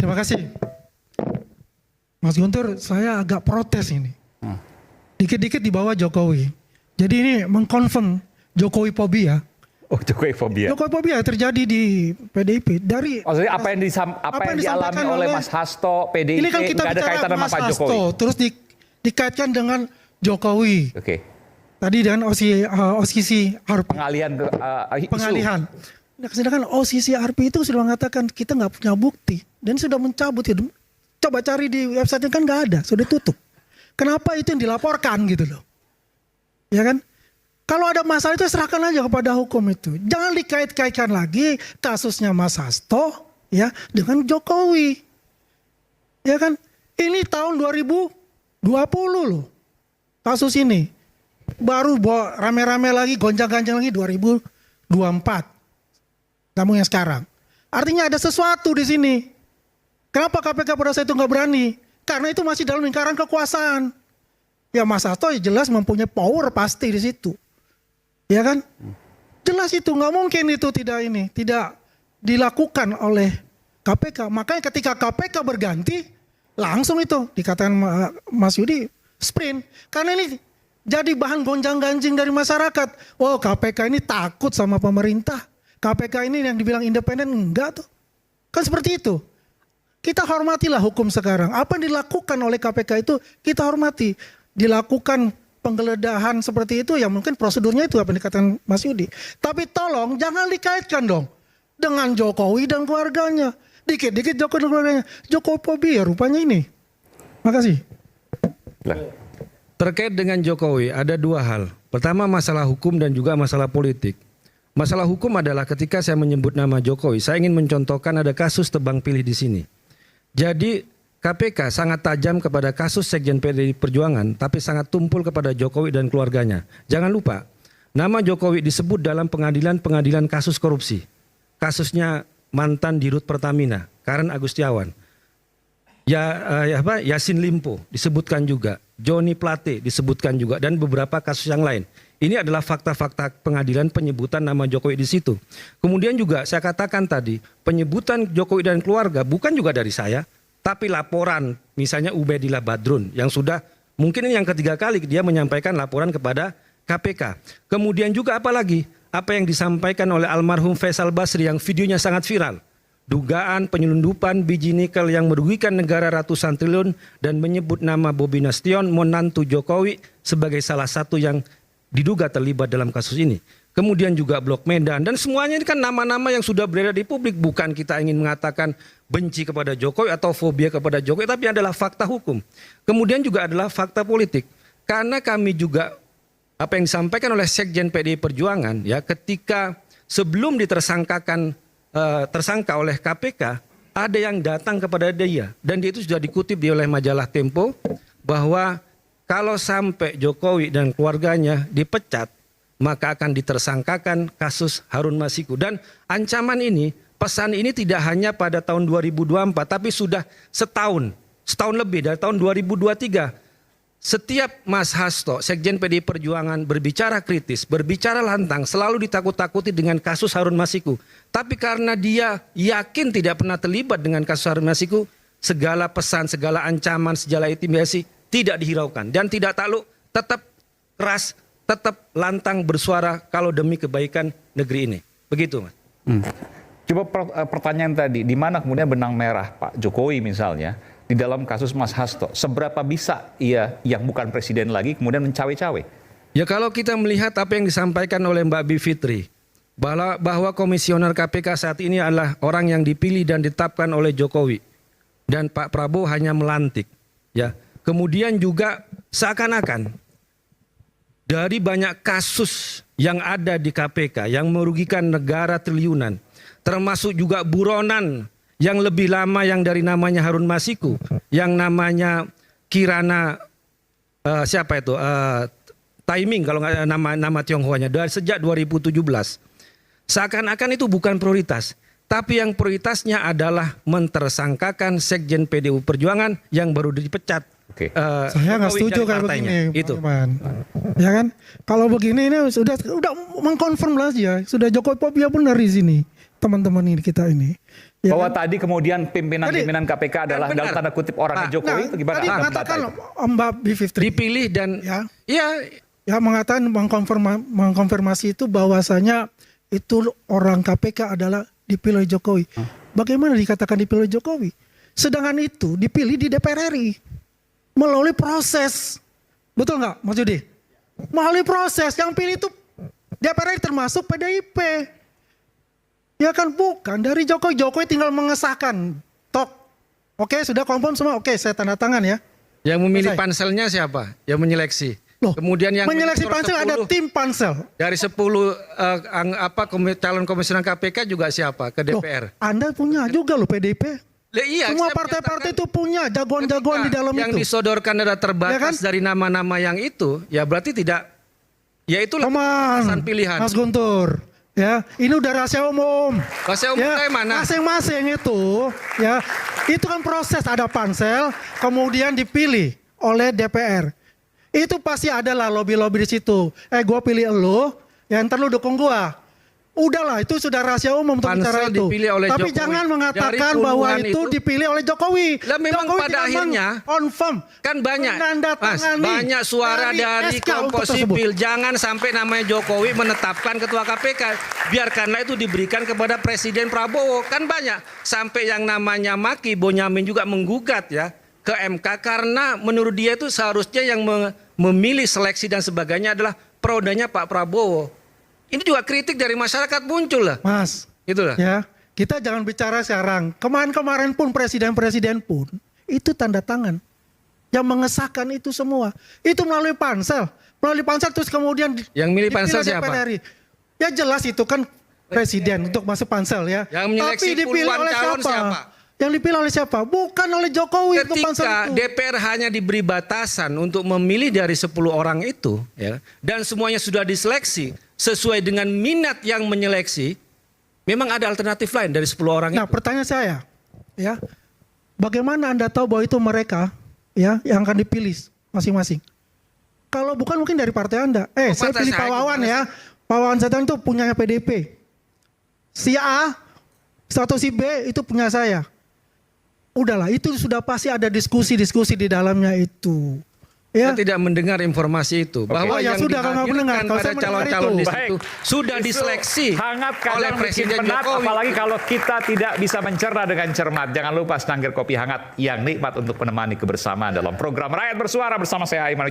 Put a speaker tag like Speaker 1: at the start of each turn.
Speaker 1: Terima kasih. Mas Guntur, saya agak protes ini. Dikit-dikit di bawah Jokowi. Jadi ini mengkonfirm Jokowi fobia.
Speaker 2: Oh, Jokowi fobia.
Speaker 1: Jokowi fobia terjadi di PDIP dari
Speaker 2: Maksudnya apa yang dialami oleh Mas Hasto, PDIP
Speaker 1: ini kan kita
Speaker 2: nggak ada
Speaker 1: bicara
Speaker 2: kaitan sama
Speaker 1: Mas
Speaker 2: Pak
Speaker 1: Hasto,
Speaker 2: Jokowi.
Speaker 1: terus dikaitkan dengan Jokowi.
Speaker 2: Oke.
Speaker 1: Tadi dengan OSISI RP.
Speaker 2: Pengalihan.
Speaker 1: Nah, sedangkan OSISI RP itu sudah mengatakan kita nggak punya bukti dan sudah mencabut itu. Coba cari di website kan nggak ada, sudah tutup. Kenapa itu yang dilaporkan gitu loh? Ya kan? Kalau ada masalah itu serahkan aja kepada hukum itu. Jangan dikait-kaitkan lagi kasusnya Mas Hasto ya dengan Jokowi. Ya kan? Ini tahun 2020 loh. Kasus ini. Baru rame-rame lagi, gonjang-ganjang lagi 2024. Kamu yang sekarang. Artinya ada sesuatu di sini. Kenapa KPK pada saat itu nggak berani? Karena itu masih dalam lingkaran kekuasaan. Ya Mas Hasto jelas mempunyai power pasti di situ. Ya kan? Jelas itu nggak mungkin itu tidak dilakukan oleh KPK. Makanya ketika KPK berganti, langsung itu dikatakan Mas Yudi sprint. Karena ini jadi bahan gonjang-ganjing dari masyarakat. Oh KPK ini takut sama pemerintah. KPK ini yang dibilang independen enggak tuh. Kan seperti itu. Kita hormatilah hukum sekarang. Apa yang dilakukan oleh KPK itu kita hormati. Dilakukan penggeledahan seperti itu ya mungkin prosedurnya itu apa yang dikatakan Mas Yudi. Tapi tolong jangan dikaitkan dong dengan Jokowi dan keluarganya. Dikit-dikit Jokowi dan keluarganya. Jokowi fobia rupanya ini. Makasih.
Speaker 3: Terkait dengan Jokowi ada dua hal. Pertama masalah hukum dan juga masalah politik. Masalah hukum adalah ketika saya menyebut nama Jokowi, saya ingin mencontohkan ada kasus tebang pilih di sini. Jadi KPK sangat tajam kepada kasus Sekjen PDI Perjuangan, tapi sangat tumpul kepada Jokowi dan keluarganya. Jangan lupa, nama Jokowi disebut dalam pengadilan kasus korupsi. Kasusnya mantan Dirut Pertamina, Karen Agustiawan. Yasin Limpo disebutkan juga, Joni Plate disebutkan juga, dan beberapa kasus yang lain. Ini adalah fakta-fakta pengadilan penyebutan nama Jokowi di situ. Kemudian juga saya katakan tadi, penyebutan Jokowi dan keluarga bukan juga dari saya, tapi laporan misalnya Ubedillah Badrun yang sudah mungkin ini yang ketiga kali dia menyampaikan laporan kepada KPK. Kemudian juga apalagi apa yang disampaikan oleh almarhum Faisal Basri yang videonya sangat viral. Dugaan penyelundupan biji nikel yang merugikan negara ratusan triliun dan menyebut nama Bobi Nasution, menantu Jokowi sebagai salah satu yang diduga terlibat dalam kasus ini. Kemudian juga Blok Medan dan semuanya ini kan nama-nama yang sudah beredar di publik. Bukan kita ingin mengatakan benci kepada Jokowi atau fobia kepada Jokowi, tapi adalah fakta hukum. Kemudian juga adalah fakta politik. Karena kami juga apa yang disampaikan oleh Sekjen PDI Perjuangan ya ketika sebelum tersangka oleh KPK ada yang datang kepada dia dan dia itu sudah dikutip oleh majalah Tempo bahwa kalau sampai Jokowi dan keluarganya dipecat, maka akan ditersangkakan kasus Harun Masiku. Dan ancaman ini, pesan ini tidak hanya pada tahun 2024, tapi sudah setahun lebih dari tahun 2023. Setiap Mas Hasto, Sekjen PDI Perjuangan berbicara kritis, berbicara lantang, selalu ditakut-takuti dengan kasus Harun Masiku. Tapi karena dia yakin tidak pernah terlibat dengan kasus Harun Masiku, segala pesan, segala ancaman, segala intimidasi tidak dihiraukan dan tidak takluk, tetap keras, tetap lantang bersuara kalau demi kebaikan negeri ini. Begitu, Mas.
Speaker 2: Coba pertanyaan tadi, di mana kemudian benang merah Pak Jokowi misalnya di dalam kasus Mas Hasto? Seberapa bisa ia yang bukan presiden lagi kemudian mencawe-cawe?
Speaker 3: Ya kalau kita melihat apa yang disampaikan oleh Mbak Bivitri, bahwa komisioner KPK saat ini adalah orang yang dipilih dan ditetapkan oleh Jokowi dan Pak Prabowo hanya melantik, ya. Kemudian juga seakan-akan dari banyak kasus yang ada di KPK yang merugikan negara triliunan, termasuk juga buronan yang lebih lama yang dari namanya Harun Masiku, yang namanya Kirana Timing kalau nggak nama Tionghoanya dari sejak 2017. Seakan-akan itu bukan prioritas. Tapi yang prioritasnya adalah mentersangkakan Sekjen PDI Perjuangan yang baru dipecat.
Speaker 1: Saya nggak setuju kayak begini, itu. Ya kan? Kalau begini ini sudah mengkonfirm lah ya, sudah Jokowi fobia benar di sini, teman-teman ini kita ini. Ya
Speaker 2: Bahwa
Speaker 1: kan?
Speaker 2: tadi kemudian pimpinan-pimpinan KPK adalah
Speaker 3: benar.
Speaker 2: dalam tanda kutip orangnya
Speaker 3: Pak,
Speaker 2: Jokowi itu gimana?
Speaker 1: Tadi
Speaker 2: Anda
Speaker 1: mengatakan
Speaker 2: mendata itu?
Speaker 1: Mbak B53
Speaker 3: dipilih dan
Speaker 1: ya mengatakan mengkonfirmasi itu bahwasanya itu orang KPK adalah dipilih oleh Jokowi. Bagaimana dikatakan dipilih oleh Jokowi? Sedangkan itu dipilih di DPR RI melalui proses. Betul nggak Mas Yudi? Melalui proses yang pilih itu DPR RI termasuk PDIP. Ya kan bukan dari Jokowi. Jokowi tinggal mengesahkan. Tok. Oke sudah confirm semua. Oke saya tanda tangan ya.
Speaker 3: yang memilih
Speaker 1: Selesai.
Speaker 3: panselnya siapa? Yang menyeleksi.
Speaker 1: Loh,
Speaker 3: Kemudian yang
Speaker 1: menyeleksi
Speaker 3: menyeleksi
Speaker 1: pansel ada tim pansel.
Speaker 3: dari 10 calon komisioner KPK juga siapa ke
Speaker 1: Loh,
Speaker 3: DPR?
Speaker 1: Anda punya juga loh PDIP.
Speaker 3: Iya,
Speaker 1: Semua
Speaker 3: saya
Speaker 1: partai-partai
Speaker 3: menyatakan
Speaker 1: itu punya jagoan-jagoan di dalam
Speaker 3: yang
Speaker 1: itu.
Speaker 3: disodorkan adalah terbatas
Speaker 1: Ya kan?
Speaker 3: dari nama-nama yang itu, ya berarti tidak. Ya itulah
Speaker 1: Come on,
Speaker 3: keputusan pilihan.
Speaker 1: Mas Guntur. Ya, ini udah rahasia umum.
Speaker 3: Rahasia umum kayak mana?
Speaker 1: Masing-masing itu, ya, itu kan proses ada pansel, kemudian dipilih oleh DPR. Itu pasti ada lah lobby-lobby di situ. Gue pilih lo, ya ntar lu dukung gua. Udahlah, itu sudah rahasia umum untuk
Speaker 3: Pansel
Speaker 1: bicara itu.
Speaker 3: dipilih oleh
Speaker 1: Tapi
Speaker 3: Jokowi.
Speaker 1: jangan mengatakan
Speaker 3: Dari
Speaker 1: bahwa
Speaker 3: puluhan
Speaker 1: itu dipilih oleh Jokowi.
Speaker 3: Lah memang
Speaker 1: Jokowi
Speaker 3: pada
Speaker 1: tidak
Speaker 3: akhirnya
Speaker 1: confirm,
Speaker 3: kan banyak, Mas,
Speaker 1: menandatangani
Speaker 3: banyak suara dari
Speaker 1: SK
Speaker 3: kelompok
Speaker 1: untuk tersebut.
Speaker 3: sipil. Jangan sampai namanya Jokowi menetapkan ketua KPK. Biarkanlah itu diberikan kepada Presiden Prabowo. Kan banyak. Sampai yang namanya Maki Bonyamin juga menggugat ya ke MK karena menurut dia itu seharusnya yang memilih seleksi dan sebagainya adalah perodanya Pak Prabowo. Ini juga kritik dari masyarakat muncul lah.
Speaker 1: Mas,
Speaker 3: Itulah.
Speaker 1: ya, kita jangan bicara sekarang. Kemarin-kemarin pun presiden-presiden pun itu tanda tangan yang mengesahkan itu semua. Itu melalui pansel, terus kemudian
Speaker 3: Yang milih
Speaker 1: dipilih
Speaker 3: pansel
Speaker 1: DPR
Speaker 3: siapa?
Speaker 1: RI. Ya jelas itu kan presiden untuk masuk pansel ya.
Speaker 3: Yang menyeleksi
Speaker 1: Tapi dipilih
Speaker 3: puluhan
Speaker 1: oleh
Speaker 3: calon siapa?
Speaker 1: Yang dipilih oleh siapa? Bukan oleh Jokowi untuk pansel
Speaker 3: Ketika
Speaker 1: itu.
Speaker 3: DPR hanya diberi batasan untuk memilih dari 10 orang itu, ya, dan semuanya sudah diseleksi sesuai dengan minat yang menyeleksi, memang ada alternatif lain dari 10 orang
Speaker 1: Nah,
Speaker 3: itu.
Speaker 1: pertanyaan saya, ya, bagaimana Anda tahu bahwa itu mereka, ya, yang akan dipilih masing-masing? Kalau bukan mungkin dari partai Anda. Saya
Speaker 3: partai
Speaker 1: pilih
Speaker 3: saya
Speaker 1: Pak Wawan
Speaker 3: gimana
Speaker 1: ya. Pak Wawan Setan itu punyanya PDP. Si A atau si B itu punya saya. Udahlah, itu sudah pasti ada diskusi-diskusi di dalamnya itu. Ya.
Speaker 3: Saya tidak mendengar informasi itu bahwa
Speaker 1: Oh, ya
Speaker 3: yang
Speaker 1: sudah, kalau nggak mendengar.
Speaker 3: dihadirkan
Speaker 1: Kalau
Speaker 3: pada
Speaker 1: saya mendengar
Speaker 3: calon-calon
Speaker 1: itu.
Speaker 3: di
Speaker 2: Baik.
Speaker 3: situ sudah
Speaker 2: Isu
Speaker 3: diseleksi
Speaker 2: hangat
Speaker 3: oleh
Speaker 2: kadang
Speaker 3: Presiden
Speaker 2: bikin penat,
Speaker 3: Jokowi.
Speaker 2: apalagi kalau kita tidak bisa mencerna dengan cermat. Jangan lupa secangkir kopi hangat yang nikmat untuk menemani kebersamaan dalam program Rakyat Bersuara bersama saya Aiman